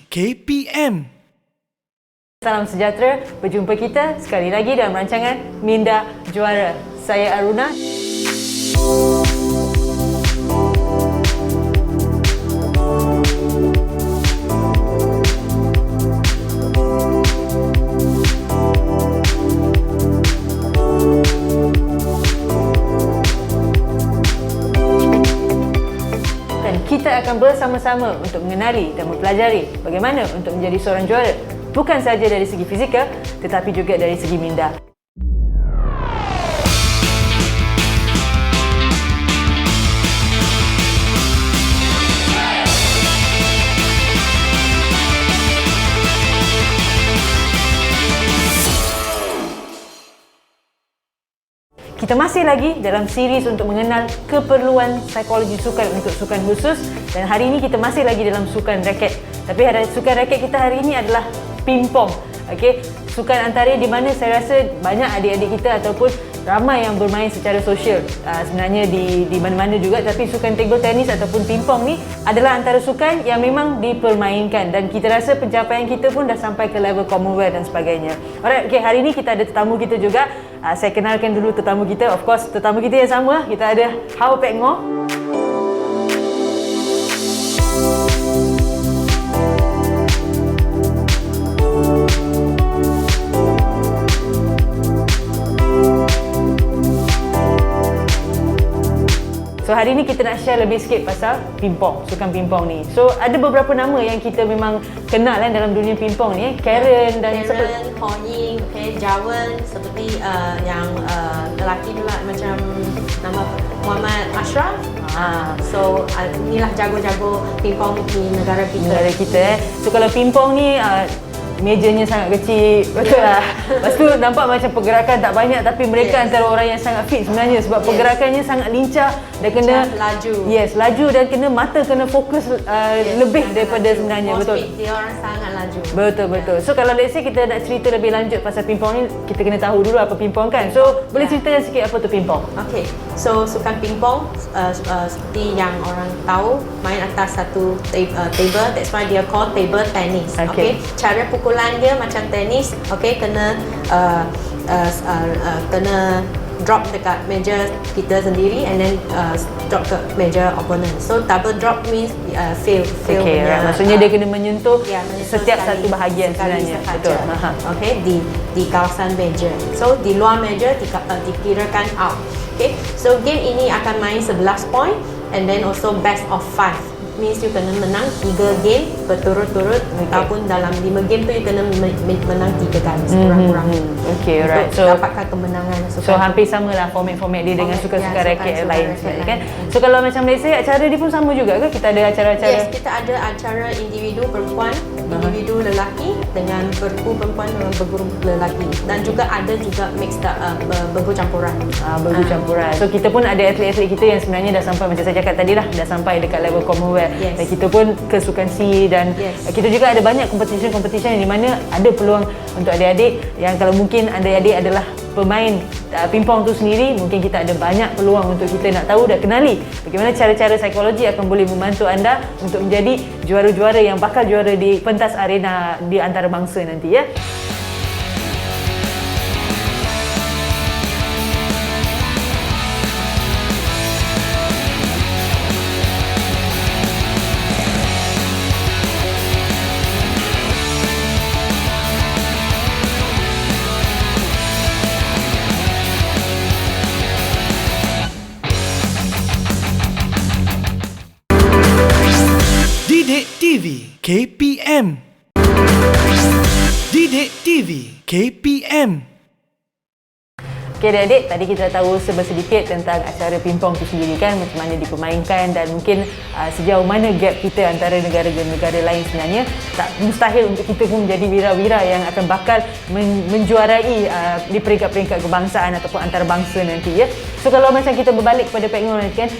KPM. Salam sejahtera, berjumpa kita sekali lagi dalam rancangan Minda Juara. Saya Aruna. Kita akan bersama-sama untuk mengenali dan mempelajari bagaimana untuk menjadi seorang juara, bukan sahaja dari segi fizikal tetapi juga dari segi minda. Kita masih lagi dalam series untuk mengenal keperluan psikologi sukan untuk sukan khusus, dan hari ini kita masih lagi dalam sukan raket. Tapi sukan raket kita hari ini adalah pingpong. Okey, sukan antara di mana saya rasa banyak adik-adik kita ataupun ramai yang bermain secara sosial sebenarnya di mana-mana juga, tapi sukan table tennis ataupun pingpong ni adalah antara sukan yang memang dipermainkan, dan kita rasa pencapaian kita pun dah sampai ke level Commonwealth dan sebagainya. Alright, okay, hari ni kita ada tetamu kita juga. Saya kenalkan dulu tetamu kita. Of course, tetamu kita yang sama. Kita ada Hao Pek Ngoh. So hari ni kita nak share lebih sikit pasal pingpong, sukan pingpong ni. So ada beberapa nama yang kita memang kenal kan dalam dunia pingpong ni, Karen dan Karen, Ho Ying, Jawan, seperti yang lelaki pula macam nama Muhammad Ashraf. So inilah jago-jago pingpong di negara kita. So kalau pingpong ni mejanya sangat kecil, betul lah. Lepas tu nampak macam pergerakan tak banyak, tapi mereka antara orang yang sangat fit sebenarnya, sebab pergerakannya sangat lincah dan kena laju. Laju dan kena mata kena fokus lebih daripada laju. Sebenarnya more betul. Speed, dia orang sangat laju. Betul. So kalau let's say kita nak cerita lebih lanjut pasal pingpong ni, kita kena tahu dulu apa pingpong kan. So boleh ceritakan sikit apa tu pingpong? Okay, so sukan pingpong seperti yang orang tahu, main atas satu table, that's why dia call table tennis. Okay. Cara pukulan dia macam tenis, okay, kena drop dekat meja kita sendiri and then drop ke meja opponent. So double drop means fail. Okay, right. Maksudnya dia kena menyentuh, menyentuh setiap sekali, satu bahagian sebenarnya. Betul. Okay, di kawasan meja. So di luar meja dikirakan out. Okay, so game ini akan main 11 point and then also best of 5. Means you kena menang 3 game berturut-turut, ataupun dalam 5 game tu you kena menang 3 kali sekurang-kurangnya. Okay, right. So dapatkan kemenangan. So hampir samalah format dia dengan sukan-sukan raket lain sebenarnya kan. So kalau macam Malaysia, acara dia pun sama juga ke? Kita ada acara-acara? Yes, kita ada acara individu perempuan, individu lelaki dengan bergu perempuan dengan bergu lelaki, dan juga ada juga mixed bergu campuran. Bergu campuran. So kita pun ada atlet-atlet kita yang sebenarnya dah sampai, macam saya cakap tadi lah, dah sampai dekat level Commonwealth. Dan kita pun ke sukan C, dan kita juga ada banyak competition di mana ada peluang untuk adik-adik yang kalau mungkin adik-adik adalah pemain pingpong tu sendiri, mungkin kita ada banyak peluang untuk kita nak tahu dan kenali bagaimana cara-cara psikologi akan boleh membantu anda untuk menjadi juara-juara yang bakal juara di pentas arena di antarabangsa nanti ya. Didik TV KPM. Didik TV KPM. Okay adik-adik, tadi kita dah tahu sedikit tentang acara pingpong itu sendiri kan, macam mana dipermainkan dan mungkin sejauh mana gap kita antara negara-negara lain sebenarnya. Tak mustahil untuk kita pun menjadi wira-wira yang akan bakal menjuarai di peringkat-peringkat kebangsaan ataupun antarabangsa nanti ya. So kalau macam kita berbalik kepada Pek Ngoh nanti kan,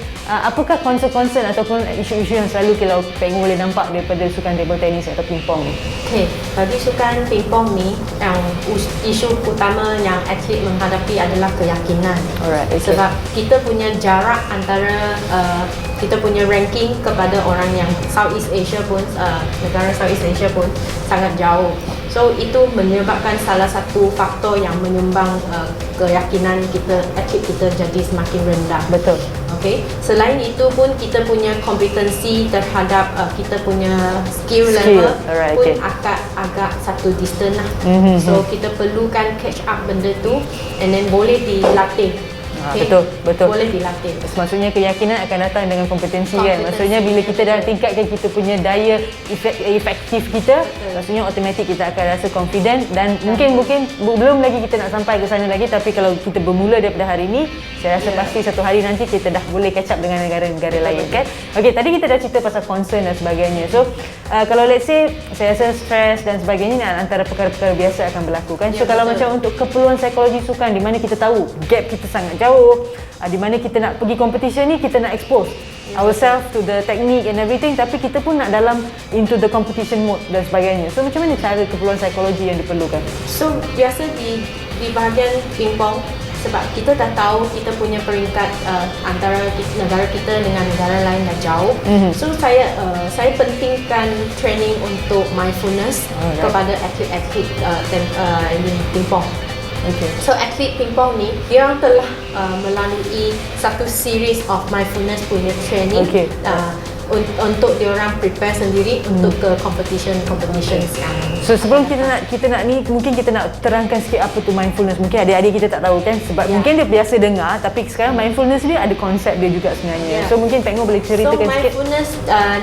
apakah concern ataupun isu-isu yang selalu kalau Pek Ngoh boleh nampak daripada sukan table tennis atau pingpong ni? Okay, bagi sukan pingpong ni, yang isu utama yang atlet menghadapi adalah keyakinan. Alright, okay. Sebab kita punya jarak antara kita punya ranking kepada orang yang Southeast Asia pun, negara Southeast Asia pun sangat jauh. So itu menyebabkan salah satu faktor yang menyumbang keyakinan kita, atlet kita jadi semakin rendah. Betul. Okay. Selain itu pun kita punya kompetensi terhadap kita punya skill level Alright, pun okay. agak satu distance lah. So kita perlukan catch up benda tu, and then boleh dilatih. Betul. Boleh dilatih. Maksudnya keyakinan akan datang dengan kompetensi kan. Kompetensi, Maksudnya bila kita dah betul. tingkatkan kita punya daya efektif kita, maksudnya automatik kita akan rasa confident dan mungkin belum lagi kita nak sampai ke sana lagi, tapi kalau kita bermula daripada hari ini, saya rasa pasti satu hari nanti kita dah boleh catch up dengan negara-negara lain kan. Okey, tadi kita dah cerita pasal concern dan sebagainya. So kalau let's say saya rasa stres dan sebagainya ni antara perkara-perkara biasa akan berlaku kan. So kalau macam untuk keperluan psikologi sukan di mana kita tahu gap kita sangat jauh, di mana kita nak pergi competition ni, kita nak expose ourselves to the technique and everything, tapi kita pun nak dalam into the competition mode dan sebagainya. So macam mana cara keperluan psikologi yang diperlukan? So biasa di bahagian pingpong, sebab kita dah tahu kita punya peringkat antara negara kita dengan negara lain dah jauh. So saya pentingkan training untuk mindfulness kepada atlet-atlet di pingpong. Okay. So atlet pingpong ni, dia orang telah melalui satu series of mindfulness punya training. Okay. Untuk dia orang prepare sendiri untuk ke competition sekarang. So sebelum kita nak ni, mungkin kita nak terangkan sikit apa tu mindfulness. Mungkin adik-adik kita tak tahu kan, sebab mungkin dia biasa dengar, tapi sekarang mindfulness dia ada konsep dia juga sebenarnya. So mungkin Pek Ngo boleh ceritakan sikit. So mindfulness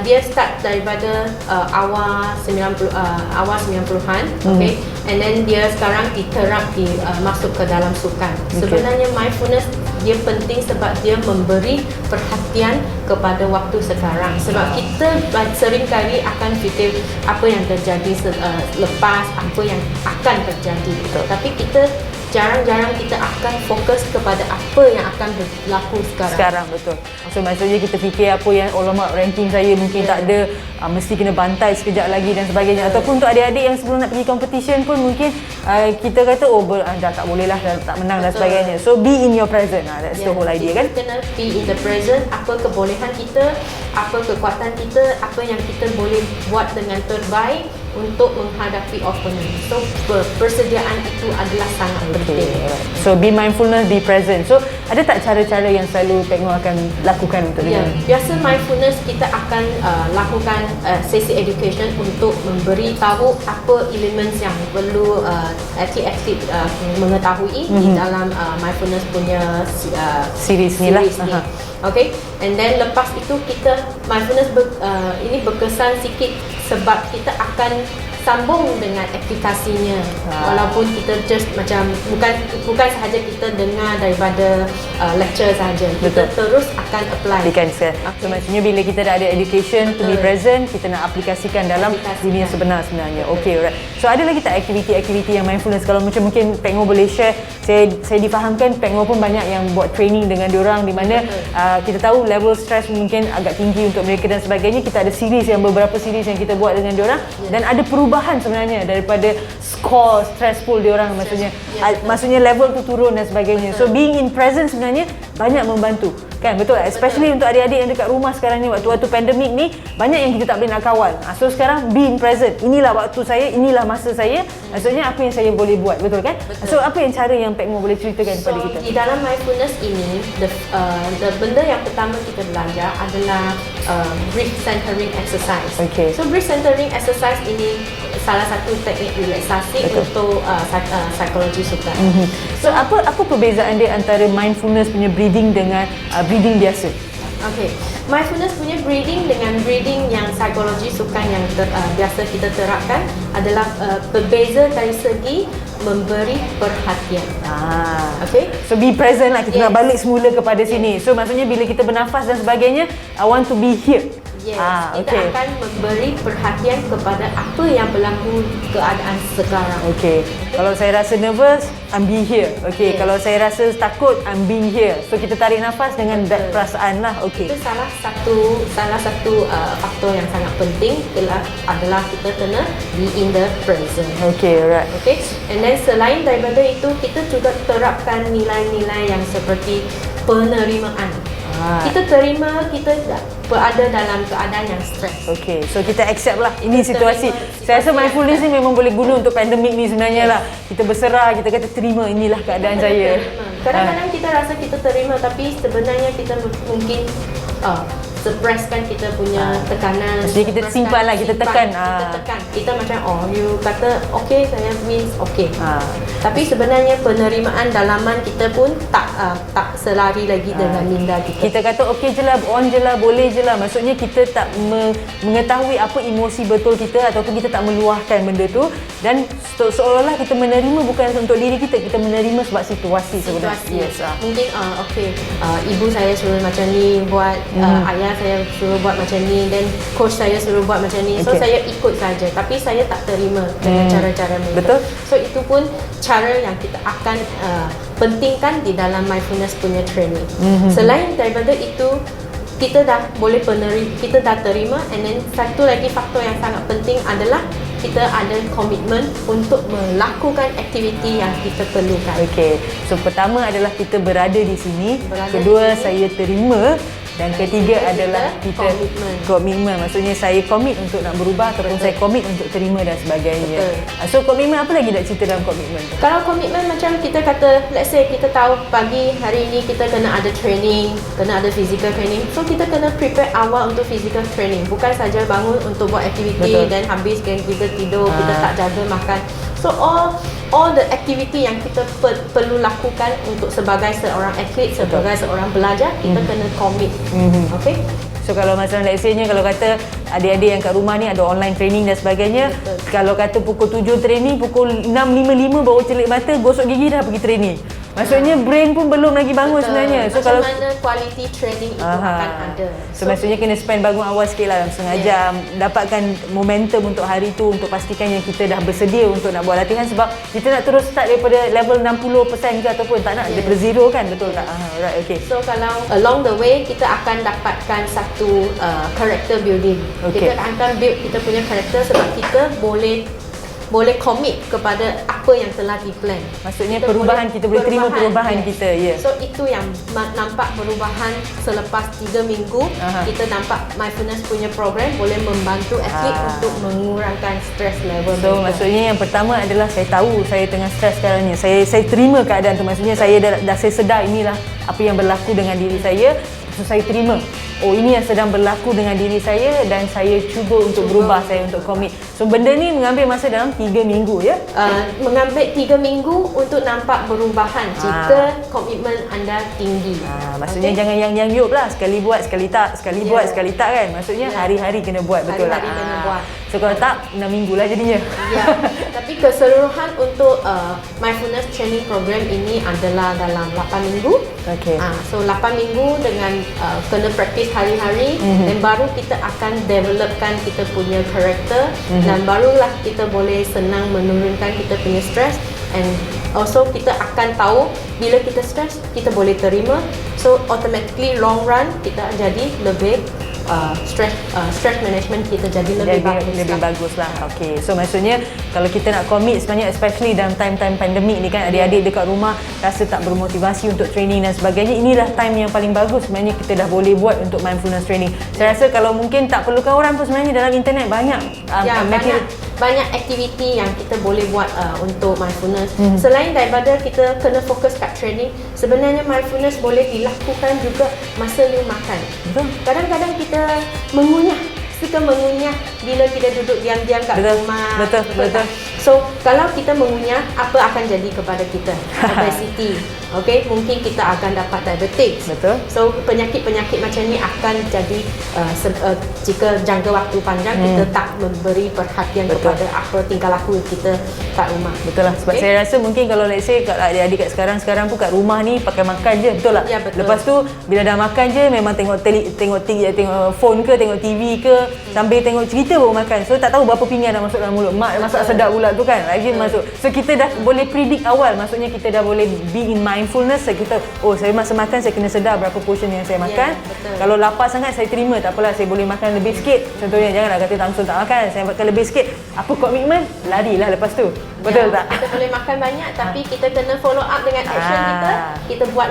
dia start daripada awal 90-an, okay, and then dia sekarang diterap masuk ke dalam sukan. Sebenarnya mindfulness dia penting sebab dia memberi perhatian kepada waktu sekarang. Sebab kita sering kali akan fikir apa yang terjadi lepas, apa yang akan terjadi. Tapi kita jarang-jarang kita akan fokus kepada apa yang akan berlaku sekarang. Betul. So maksudnya kita fikir apa yang alamak ranking saya mungkin tak ada, mesti kena bantai sekejap lagi dan sebagainya. Ataupun untuk adik-adik yang sebelum nak pergi competition pun mungkin kita kata dah tak boleh lah, dah tak menang dan sebagainya. So be in your present. That's the whole idea kan. Kita kena be in the present. Apa kebolehan kita, apa kekuatan kita, apa yang kita boleh buat dengan terbaik untuk menghadapi opponent. So persediaan itu adalah sangat penting. So be mindfulness, be present. So ada tak cara-cara yang selalu Pek Ngo akan lakukan untuk dengan? Biasa mindfulness kita akan lakukan sesi education untuk memberi tahu apa elements yang perlu atlet-atlet mengetahui di dalam mindfulness punya series ni lah. Okay, and then lepas itu kita mindfulness ini berkesan sikit sebab kita akan sambung dengan aplikasinya. Walaupun kita just macam bukan sahaja kita dengar daripada lecture sahaja, kita terus akan apply. So maksudnya bila kita dah ada education to be present, kita nak aplikasikan dalam dunia sebenarnya. Okay, alright. So ada lagi tak aktiviti-aktiviti yang mindfulness? Kalau macam mungkin Pek Ngo boleh share, saya difahamkan Pek Ngo pun banyak yang buat training dengan diorang, di mana kita tahu level stress mungkin agak tinggi untuk mereka dan sebagainya. Kita ada beberapa series yang kita buat dengan diorang, dan ada perubahan sebenarnya daripada score stressful diorang, maksudnya level tu turun dan sebagainya. So being in present sebenarnya banyak membantu kan, betul? Especially untuk adik-adik yang dekat rumah sekarang ni, waktu pandemik ni banyak yang kita tak boleh nak kawal. So sekarang be in present, inilah waktu saya, inilah masa saya, maksudnya apa yang saya boleh buat, betul kan? So apa yang cara yang Pek Ngo boleh ceritakan kepada kita? Di dalam mindfulness ini, the benda yang pertama kita belajar adalah breath centering exercise. So breath centering exercise ini salah satu teknik relaksasi untuk psikologi sukan. So apa perbezaan dia antara mindfulness punya breathing dengan breathing biasa? Okay, mindfulness punya breathing dengan breathing yang psikologi sukan yang biasa kita terapkan adalah berbeza dari segi memberi perhatian. Okay, so be present lah, kita nak balik semula kepada sini. So maksudnya bila kita bernafas dan sebagainya, I want to be here. Yes, kita okey. akan memberi perhatian kepada apa yang berlaku keadaan sekarang. Okey. Kalau saya rasa nervous, I'm being here. Okey. Yes. Kalau saya rasa takut, I'm being here. So kita tarik nafas dengan that perasaan lah. Okey. Itu salah satu faktor yang sangat penting adalah kita kena be in the present. Okey, alright. Okay, and then selain daripada itu, kita juga terapkan nilai-nilai yang seperti penerimaan. Kita terima kita berada dalam keadaan yang stres. Okey, so kita accept lah. Ini Kita situasi. terima Saya rasa situasi mindfulness yang ni memang boleh guna untuk pandemik ni sebenarnya lah. Kita berserah, kita kata terima inilah keadaan Kita saya. terima. Kadang-kadang kita rasa kita terima, tapi sebenarnya kita mungkin suppresskan kita punya tekanan. Maksudnya kita suppresskan, simpan lah, kita tekan. Kita tekan. Kita macam you kata okay, saya means okay. Ah. Tapi sebenarnya penerimaan dalaman kita pun tak selari lagi dengan minda kita. Kita kata okey je lah, on je lah, boleh je lah. Maksudnya kita tak mengetahui apa emosi betul kita ataupun kita tak meluahkan benda tu. Dan seolah-olah kita menerima bukan untuk diri kita, kita menerima sebab situasi sebenarnya. Yes. Mungkin okay, ibu saya suruh macam ni buat, ayah saya suruh buat macam ni, dan coach saya suruh buat macam ni. So Okay. saya ikut saja, tapi saya tak terima dengan cara-cara mereka. Betul. So itu pun cara yang kita akan pentingkan di dalam mindfulness punya training. Selain daripada itu, kita dah boleh kita dah terima, and then satu lagi faktor yang sangat penting adalah kita ada komitmen untuk melakukan aktiviti yang kita perlukan. Okey. So pertama adalah kita berada di sini. Berada Kedua, di sini. saya terima. Dan ketiga Ketiga, adalah kita komitmen. Maksudnya saya komit untuk nak berubah ataupun saya komit untuk terima dan sebagainya. Betul. So komitmen apa lagi nak cerita dalam komitmen tu? Kalau komitmen macam kita kata, let's say kita tahu pagi hari ini kita kena ada training, kena ada physical training. So kita kena prepare awal untuk physical training. Bukan saja bangun untuk buat aktiviti dan habis kita tidur, kita tak jaga makan. So all the activity yang kita perlu lakukan untuk sebagai seorang atlet, sebagai seorang pelajar, kita kena commit. Okay? So kalau macam let's say-nya kalau kata adik-adik yang kat rumah ni ada online training dan sebagainya, kalau kata pukul 7 training, pukul 6.55 baru celik mata, gosok gigi dah pergi training. Maksudnya brain pun belum lagi bangun sebenarnya. So macam kalau mana quality training itu akan ada. So maksudnya kena spend bangun awal sikit lah, dalam setengah jam. Dapatkan momentum untuk hari tu, untuk pastikan yang kita dah bersedia untuk nak buat latihan. Sebab kita nak terus start daripada level 60% ke ataupun tak nak daripada zero kan, betul tak? Right, okay. So kalau along the way kita akan dapatkan satu character building. Okay. Kita akan build kita punya character sebab kita boleh commit kepada apa yang telah di-plan. Maksudnya perubahan, kita boleh terima perubahan kita, ya. So itu yang nampak perubahan selepas 3 minggu. Kita nampak mindfulness punya program boleh membantu atlet untuk mengurangkan stress level So mereka. maksudnya yang pertama adalah saya tahu saya tengah stres sekarang ni. Saya terima keadaan tu. Maksudnya saya dah saya sedar inilah apa yang berlaku dengan diri saya. So saya terima. Oh, ini yang sedang berlaku dengan diri saya dan saya cuba untuk berubah, saya untuk komit. So benda ni mengambil masa dalam 3 minggu, ya? Mengambil 3 minggu untuk nampak perubahan jika komitmen anda tinggi. Maksudnya jangan yang yup lah, sekali buat sekali tak, sekali buat sekali tak kan. Maksudnya hari-hari kena buat, betul lah. Hari-hari kena buat. So kalau tak 6 minggu lah jadinya. Ya, tapi keseluruhan untuk mindfulness training program ini adalah dalam 8 minggu. Okay. So 8 minggu dengan kena praktis hari-hari, dan baru kita akan developkan kita punya karakter, dan barulah kita boleh senang menurunkan kita punya stress, and also kita akan tahu bila kita stress kita boleh terima. So automatically long run kita jadi lebih stress management kita jadi lebih bagus lah. Okay. So maksudnya kalau kita nak commit sebenarnya, especially dalam time-time pandemik ni kan, adik-adik dekat rumah rasa tak bermotivasi untuk training dan sebagainya, inilah time yang paling bagus sebenarnya kita dah boleh buat untuk mindfulness training. Saya rasa kalau mungkin tak perlukan orang pun sebenarnya dalam internet banyak banyak aktiviti yang kita boleh buat untuk mindfulness. Selain daripada kita kena fokus kat training, sebenarnya mindfulness boleh dilakukan juga masa you makan. Kadang-kadang kita suka mengunyah bila kita duduk diam-diam kat rumah. Betul. So kalau kita mengunyah, apa akan jadi kepada kita? Obesity. Okay, mungkin kita akan dapat diabetes. Betul. So penyakit-penyakit macam ni akan jadi jika jangka waktu panjang kita tak memberi perhatian kepada apa tingkah laku kita kat rumah. Betul lah. Sebab saya rasa mungkin kalau let's say kat adik-adik kat sekarang pun kat rumah ni pakai makan je, betul tak? Ya, betul. Lepas tu bila dah makan je memang tengok phone ke, tengok TV ke, sambil tengok cerita baru makan. So tak tahu berapa pinggan dah masuk dalam mulut. Mak masak sedap pula tu kan. Lagi masuk. So kita dah boleh predict awal. Maksudnya kita dah boleh be in mindfulness. Kita saya masa makan saya kena sedar berapa portion yang saya makan. Betul. Kalau lapar sangat saya terima, tak apalah, saya boleh makan lebih sikit. Contohnya janganlah kata langsung tak makan, saya makan lebih sikit. Apa komitmen? Larilah lepas tu. Betul tak? Kita boleh makan banyak tapi kita kena follow up dengan action kita. Kita buat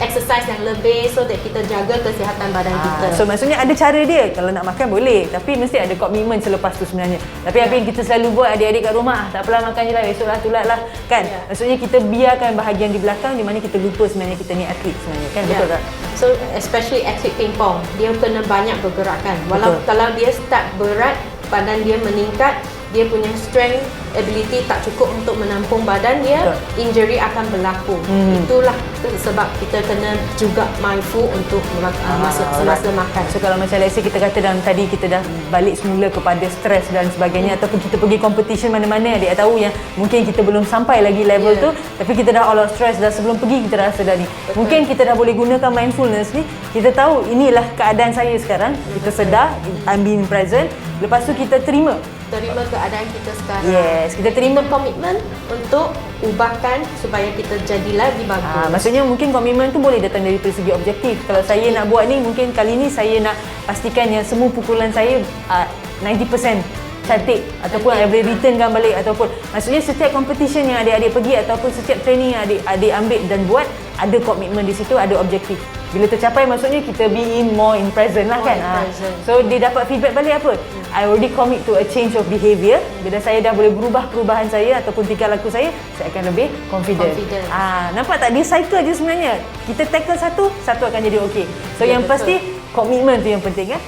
exercise yang lebih so that kita jaga kesihatan badan kita. So maksudnya ada cara dia. Kalau nak makan boleh, tapi mesti ada komitmen selepas tu sebenarnya. Tapi apa yang kita selalu buat adik-adik kat rumah, tak apalah makan je lah, esoklah tulat lah kan. Maksudnya kita biarkan bahagian di belakang di mana kita lupa sebenarnya kita ni atlet sebenarnya kan. Betul tak? So especially atlet pingpong, dia kena banyak bergerakan. Walau kalau dia start berat, badan dia meningkat, dia punya strength, ability tak cukup untuk menampung badan dia, injury akan berlaku. Itulah sebab kita kena juga mindful untuk semasa makan. So kalau macam let's say kita kata dalam tadi kita dah balik semula kepada stres dan sebagainya, ataupun kita pergi competition mana-mana, adik tahu yang mungkin kita belum sampai lagi level tu, tapi kita dah all out stress dah sebelum pergi, kita rasa dah ni. Mungkin kita dah boleh gunakan mindfulness ni, kita tahu inilah keadaan saya sekarang, kita sedar, I'm being present, lepas tu kita terima keadaan kita sekarang. Yes, kita terima komitmen untuk ubahkan supaya kita jadi lagi bagus. Maksudnya mungkin komitmen tu boleh datang dari segi objektif. Kalau saya nak buat ni, mungkin kali ni saya nak pastikan yang semua pukulan saya 90% cantik, ataupun saya boleh returnkan balik, ataupun maksudnya setiap competition yang adik-adik pergi ataupun setiap training yang adik-adik ambil dan buat, ada komitmen di situ, ada objektif. Bila tercapai maksudnya kita be in more in present lah kan. So dia dapat feedback balik apa? I already commit to a change of behaviour. Bila saya dah boleh berubah perubahan saya ataupun tingkah laku saya akan lebih confident. Nampak tak? Dia cycle je sebenarnya. Kita tackle satu akan jadi okey. So yang pasti komitmen tu yang penting kan.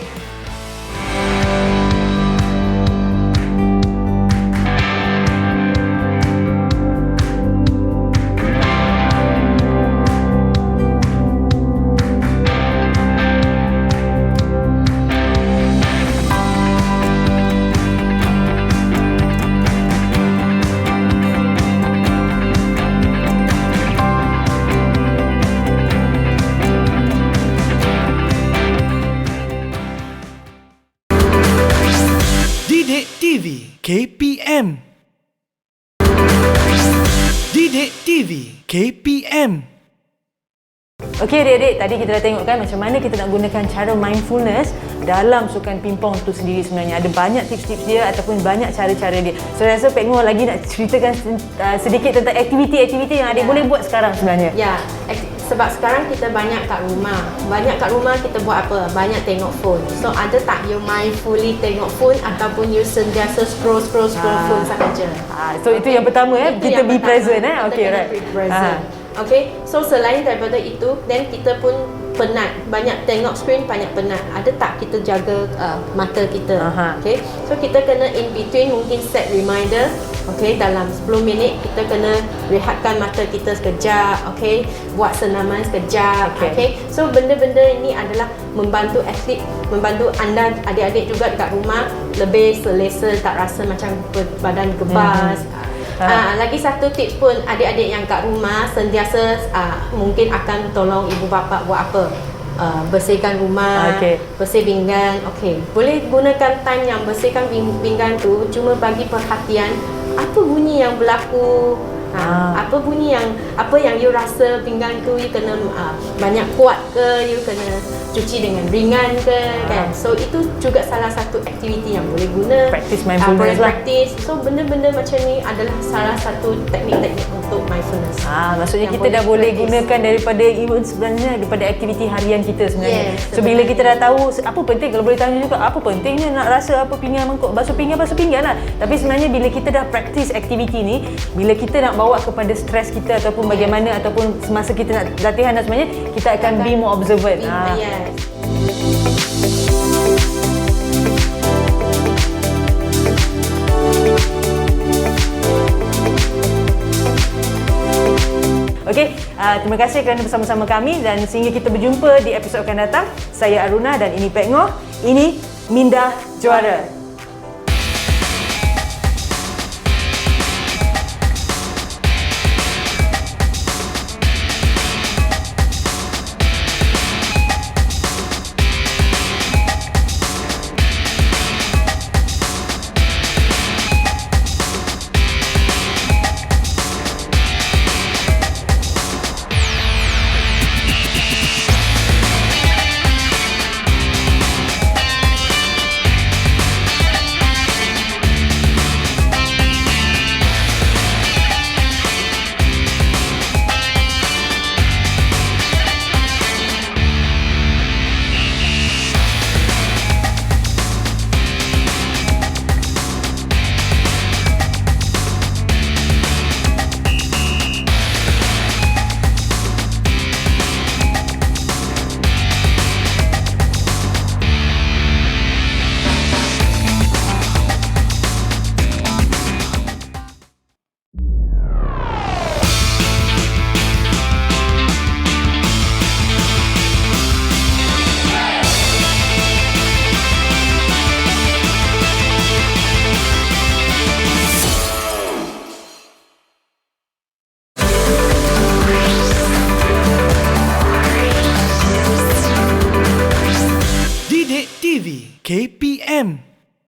Didik TV KPM. Didik TV KPM. Okey adik-adik, tadi kita dah tengok kan macam mana kita nak gunakan cara mindfulness dalam sukan pingpong tu sendiri sebenarnya. Ada banyak tips-tips dia ataupun banyak cara-cara dia. So saya rasa Pak Ngor lagi nak ceritakan sedikit tentang aktiviti-aktiviti yang adik boleh buat sekarang sebenarnya. Ya, sebab sekarang kita banyak kat rumah. Banyak kat rumah kita buat apa? Banyak tengok phone. So ada tak you mindfully tengok phone ataupun you sentiasa scroll phone sahaja? So itu yang pertama kita be present Okay, right. Be present. Okay, so selain daripada itu, then kita pun penat, banyak tengok screen, banyak penat. Ada tak kita jaga mata kita? Okay, so kita kena in between mungkin set reminder. Okay, dalam 10 minit kita kena rehatkan mata kita sekejap. Okay, buat senaman sekejap. Okay, so benda-benda ini adalah membantu atlet, membantu anda adik-adik juga dekat rumah lebih selesa, tak rasa macam badan gebas. Lagi satu tips pun, adik-adik yang kat rumah sentiasa mungkin akan tolong ibu bapa buat apa? Bersihkan rumah, bersih pinggan. Boleh gunakan time yang bersihkan pinggan tu cuma bagi perhatian apa bunyi yang berlaku, apa bunyi yang you rasa pinggan tu you kena banyak kuat ke, you kena cuci dengan ringan ke, kan? So itu juga salah satu aktiviti yang boleh guna. Practice mindfulness lah. So benda-benda macam ni adalah salah satu teknik-teknik untuk mindfulness. Maksudnya kita dah boleh gunakan daripada even sebenarnya daripada aktiviti harian kita sebenarnya. So bila kita dah tahu apa penting, kalau boleh tanya juga apa pentingnya nak rasa apa pinggan mangkuk, basuh pinggan lah. Tapi sebenarnya bila kita dah practice aktiviti ni, bila kita nak bawa kepada stres kita ataupun bagaimana ataupun semasa kita nak latihan dan sebenarnya kita akan be more observant. Okey, terima kasih kerana bersama-sama kami dan sehingga kita berjumpa di episod akan datang. Saya Aruna dan ini Pek Ngoh. Ini Minda Juara.